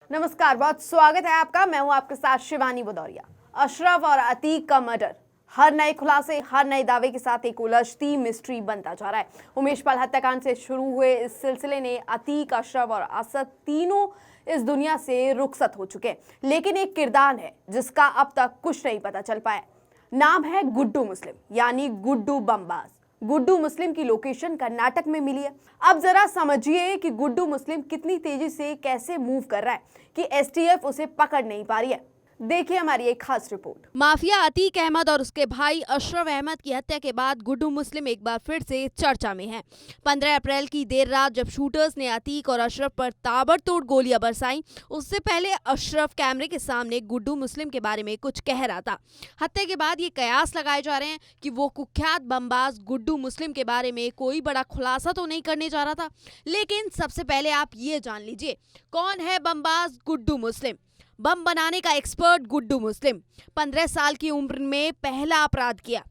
नमस्कार, बहुत स्वागत है आपका। मैं हूं आपके साथ शिवानी भदौरिया। अशरफ और अतीक का मर्डर, हर नए खुलासे, हर नए दावे के साथ एक उलझती मिस्ट्री बनता जा रहा है। उमेश पाल हत्याकांड से शुरू हुए इस सिलसिले ने अतीक, अशरफ और असद तीनों इस दुनिया से रुखसत हो चुके हैं, लेकिन एक किरदार है जिसका अब तक कुछ नहीं पता चल पाया। नाम है गुड्डू मुस्लिम, यानी गुड्डू बमबाज। गुड्डू मुस्लिम की लोकेशन कर्नाटक में मिली है। अब जरा समझिए कि गुड्डू मुस्लिम कितनी तेजी से कैसे मूव कर रहा है कि एसटीएफ उसे पकड़ नहीं पा रही है। देखिए हमारी एक खास रिपोर्ट। माफिया अतीक अहमद और उसके भाई अशरफ अहमद की हत्या के बाद गुड्डू मुस्लिम एक बार फिर से चर्चा में है। 15 अप्रैल की देर रात जब शूटर्स ने अतीक और अशरफ पर ताबड़तोड़ गोलियां बरसाई, उससे पहले अशरफ कैमरे के सामने गुड्डू मुस्लिम के बारे में कुछ कह रहा था। हत्या के बाद ये कयास लगाए जा रहे हैं कि वो कुख्यात बमबाज गुड्डू मुस्लिम के बारे में कोई बड़ा खुलासा तो नहीं करने जा रहा था। लेकिन सबसे पहले आप ये जान लीजिए, कौन है बमबाज गुड्डू मुस्लिम। बम बनाने का एक्सपर्ट गुड्डू मुस्लिम 15 साल की उम्र में पहला अपराध किया।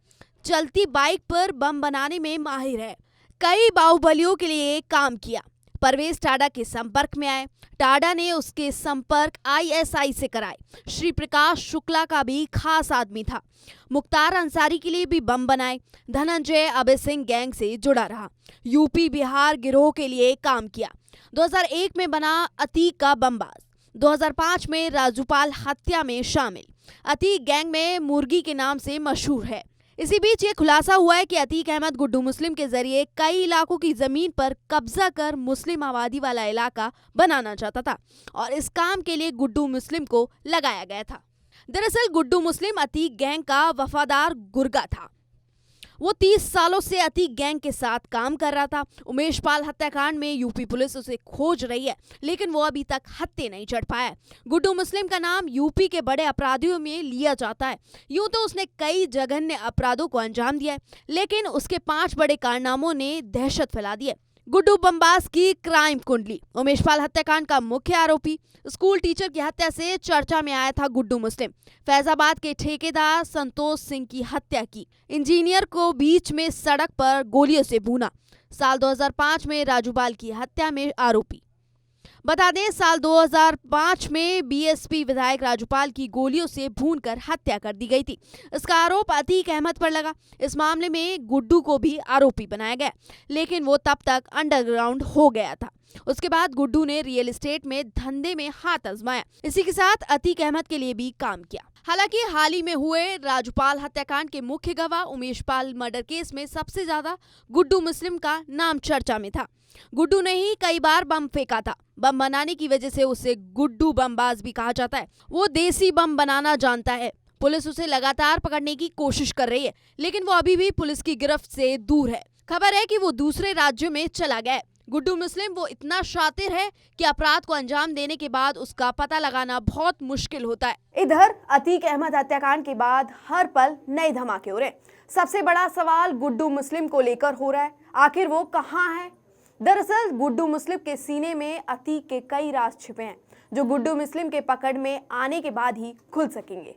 चलती बाइक पर बम बनाने में माहिर है। कई बाहुबलियों के लिए काम किया। परवेज टाडा के संपर्क में आए। टाडा ने उसके संपर्क आईएसआई से कराए। श्री प्रकाश शुक्ला का भी खास आदमी था। मुख्तार अंसारी के लिए भी बम बनाए। धनंजय अभय सिंह गैंग से जुड़ा रहा। यूपी बिहार गिरोह के लिए काम किया। 2001 में बना अतीक का बमबाज। 2005 में राजूपाल हत्या में शामिल। अतीक गैंग में मुर्गी के नाम से मशहूर है। इसी बीच ये खुलासा हुआ है कि अतीक अहमद गुड्डू मुस्लिम के जरिए कई इलाकों की जमीन पर कब्जा कर मुस्लिम आबादी वाला इलाका बनाना चाहता था और इस काम के लिए गुड्डू मुस्लिम को लगाया गया था। दरअसल गुड्डू मुस्लिम अतीक गैंग का वफादार गुर्गा था। वो 30 सालों से अतीक गैंग के साथ काम कर रहा था। उमेश पाल हत्याकांड में यूपी पुलिस उसे खोज रही है, लेकिन वो अभी तक हत्थे नहीं चढ़ पाया। गुड्डू मुस्लिम का नाम यूपी के बड़े अपराधियों में लिया जाता है। यूं तो उसने कई जघन्य अपराधों को अंजाम दिया है, लेकिन उसके 5 बड़े कारनामों ने दहशत फैला दी है। गुड्डू बमबाज की क्राइम कुंडली। उमेश पाल हत्याकांड का मुख्य आरोपी। स्कूल टीचर की हत्या से चर्चा में आया था गुड्डू मुस्लिम। फैजाबाद के ठेकेदार संतोष सिंह की हत्या की। इंजीनियर को बीच में सड़क पर गोलियों से भूना। साल 2005 में राजूपाल की हत्या में आरोपी। बता दें, साल 2005 में बीएसपी विधायक राजूपाल की गोलियों से भूनकर हत्या कर दी गई थी। इसका आरोप अतीक अहमद पर लगा। इस मामले में गुड्डू को भी आरोपी बनाया गया, लेकिन वो तब तक अंडरग्राउंड हो गया था। उसके बाद गुड्डू ने रियल एस्टेट में धंधे में हाथ आजमाया। इसी के साथ अतीक अहमद के लिए भी काम किया। हालांकि हाल ही में हुए राजूपाल हत्याकांड के मुख्य गवाह उमेश पाल मर्डर केस में सबसे ज्यादा गुड्डू मुस्लिम का नाम चर्चा में था। गुड्डू ने ही कई बार बम फेंका था। बम बनाने की वजह से उसे गुड्डू बमबाज भी कहा जाता है। वो देसी बम बनाना जानता है। पुलिस उसे लगातार पकड़ने की कोशिश कर रही है, लेकिन वो अभी भी पुलिस की गिरफ्त से दूर है। खबर है कि वो दूसरे राज्यों में चला गया है। गुड्डू मुस्लिम वो इतना शातिर है कि अपराध को अंजाम देने के बाद उसका पता लगाना बहुत मुश्किल होता है। इधर अतीक अहमद हत्याकांड के बाद हर पल नए धमाके हो रहे हैं। सबसे बड़ा सवाल गुड्डू मुस्लिम को लेकर हो रहा है, आखिर वो कहाँ है। दरअसल गुड्डू मुस्लिम के सीने में अतीक के कई राज छिपे हैं, जो गुड्डू मुस्लिम के पकड़ में आने के बाद ही खुल सकेंगे।